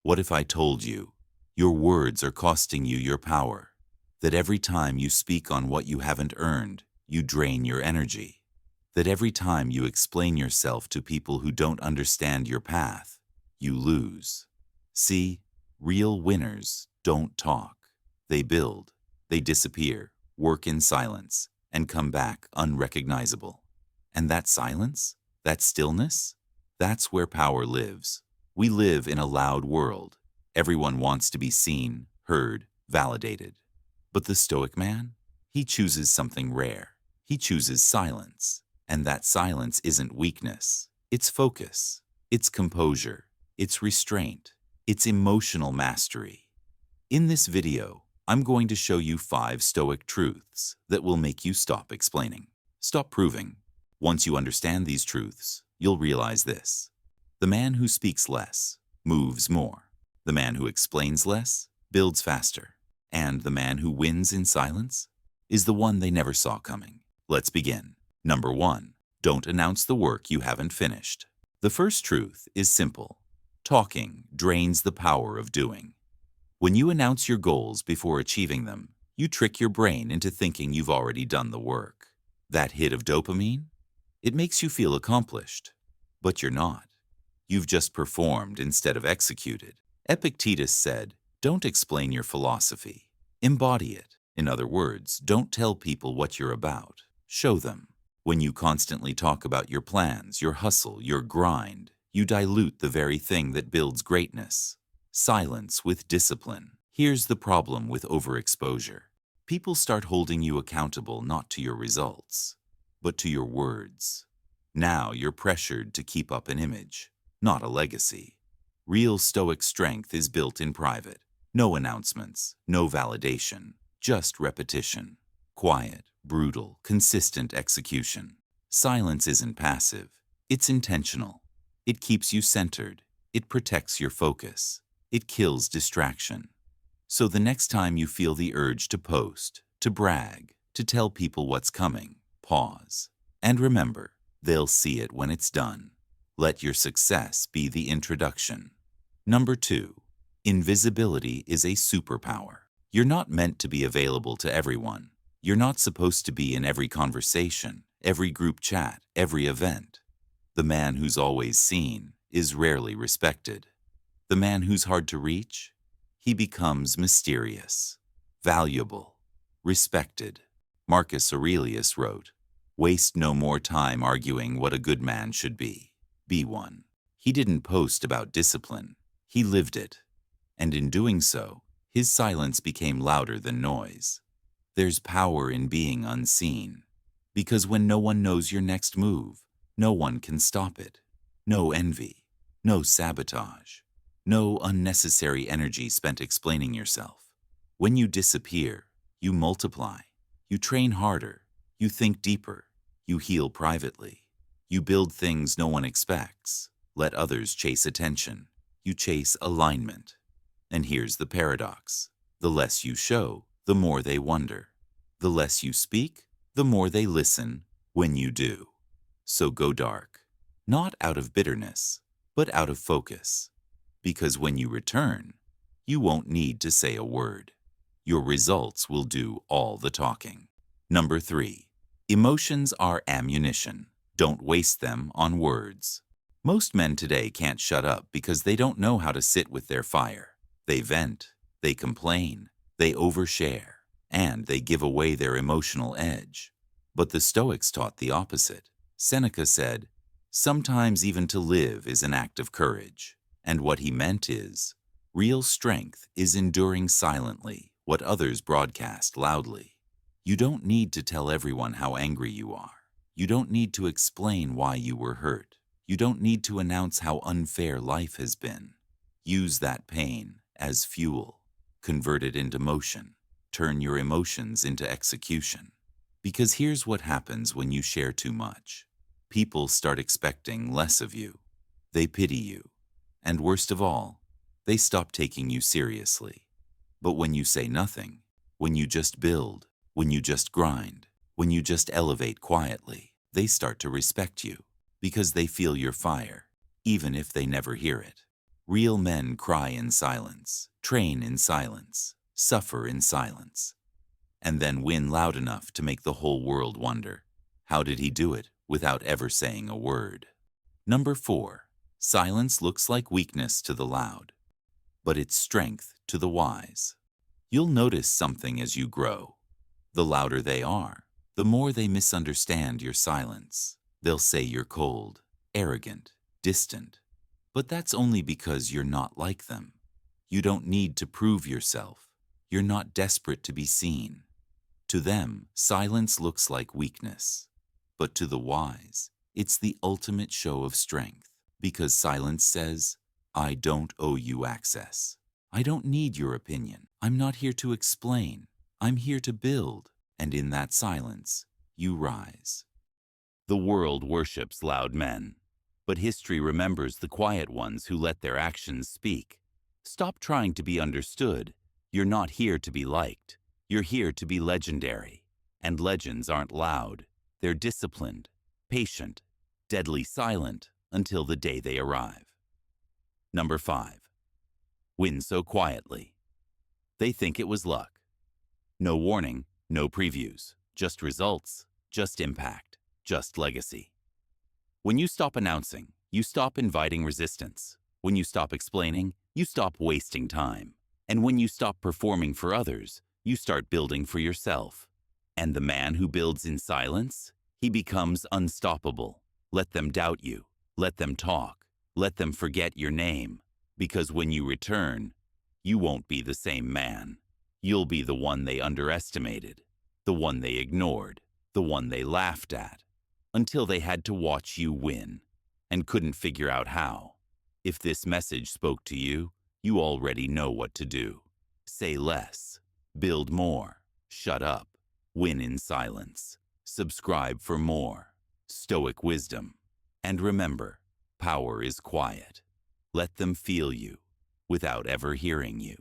What if I told you your words are costing you your power? That every time you speak on what you haven't earned, you drain your energy? That every time you explain yourself to people who don't understand your path, you lose? See, real winners don't talk. They build, they disappear, work in silence, and come back unrecognizable. And that silence, that stillness, that's where power lives. We live in a loud world. Everyone wants to be seen, heard, validated. But the Stoic man? He chooses something rare. He chooses silence. And that silence isn't weakness. It's focus. It's composure. It's restraint. It's emotional mastery. In this video, I'm going to show you 5 Stoic truths that will make you stop explaining, stop proving. Once you understand these truths, you'll realize this. The man who speaks less moves more. The man who explains less builds faster. And the man who wins in silence is the one they never saw coming. Let's begin. Number 1. Don't announce the work you haven't finished. The first truth is simple. Talking drains the power of doing. When you announce your goals before achieving them, you trick your brain into thinking you've already done the work. That hit of dopamine? It makes you feel accomplished. But you're not. You've just performed instead of executed. Epictetus said, "Don't explain your philosophy. Embody it." In other words, don't tell people what you're about. Show them. When you constantly talk about your plans, your hustle, your grind, you dilute the very thing that builds greatness. Silence with discipline. Here's the problem with overexposure. People start holding you accountable not to your results, but to your words. Now you're pressured to keep up an image, not a legacy. Real Stoic strength is built in private. No announcements, no validation, just repetition. Quiet, brutal, consistent execution. Silence isn't passive. It's intentional. It keeps you centered. It protects your focus. It kills distraction. So the next time you feel the urge to post, to brag, to tell people what's coming, pause. And remember, they'll see it when it's done. Let your success be the introduction. Number 2. Invisibility is a superpower. You're not meant to be available to everyone. You're not supposed to be in every conversation, every group chat, every event. The man who's always seen is rarely respected. The man who's hard to reach? He becomes mysterious, valuable, respected. Marcus Aurelius wrote, "Waste no more time arguing what a good man should be. Be one." He didn't post about discipline. He lived it. And in doing so, his silence became louder than noise. There's power in being unseen. Because when no one knows your next move, no one can stop it. No envy, no sabotage, no unnecessary energy spent explaining yourself. When you disappear, you multiply. You train harder. You think deeper. You heal privately. You build things no one expects. Let others chase attention. You chase alignment. And here's the paradox. The less you show, the more they wonder. The less you speak, the more they listen when you do. So go dark, not out of bitterness, but out of focus. Because when you return, you won't need to say a word. Your results will do all the talking. Number 3. Emotions are ammunition. Don't waste them on words. Most men today can't shut up because they don't know how to sit with their fire. They vent, they complain, they overshare, and they give away their emotional edge. But the Stoics taught the opposite. Seneca said, "Sometimes even to live is an act of courage." And what he meant is, real strength is enduring silently what others broadcast loudly. You don't need to tell everyone how angry you are. You don't need to explain why you were hurt. You don't need to announce how unfair life has been. Use that pain as fuel. Convert it into motion. Turn your emotions into execution. Because here's what happens when you share too much. People start expecting less of you. They pity you. And worst of all, they stop taking you seriously. But when you say nothing, when you just build, when you just grind, when you just elevate quietly, they start to respect you because they feel your fire, even if they never hear it. Real men cry in silence, train in silence, suffer in silence, and then win loud enough to make the whole world wonder. How did he do it without ever saying a word? Number 4. Silence looks like weakness to the loud, but it's strength to the wise. You'll notice something as you grow. The louder they are, the more they misunderstand your silence. They'll say you're cold, arrogant, distant. But that's only because you're not like them. You don't need to prove yourself. You're not desperate to be seen. To them, silence looks like weakness. But to the wise, it's the ultimate show of strength, because silence says, I don't owe you access. I don't need your opinion. I'm not here to explain. I'm here to build. And in that silence, you rise. The world worships loud men, but history remembers the quiet ones who let their actions speak. Stop trying to be understood. You're not here to be liked. You're here to be legendary. And legends aren't loud. They're disciplined, patient, deadly silent until the day they arrive. Number 5. Win so quietly. They think it was luck. No warning, no previews, just results, just impact, just legacy. When you stop announcing, you stop inviting resistance. When you stop explaining, you stop wasting time. And when you stop performing for others, you start building for yourself. And the man who builds in silence, he becomes unstoppable. Let them doubt you. Let them talk. Let them forget your name. Because when you return, you won't be the same man. You'll be the one they underestimated, the one they ignored, the one they laughed at, until they had to watch you win and couldn't figure out how. If this message spoke to you, you already know what to do. Say less, build more, shut up, win in silence, subscribe for more. Stoic wisdom. And remember, power is quiet. Let them feel you without ever hearing you.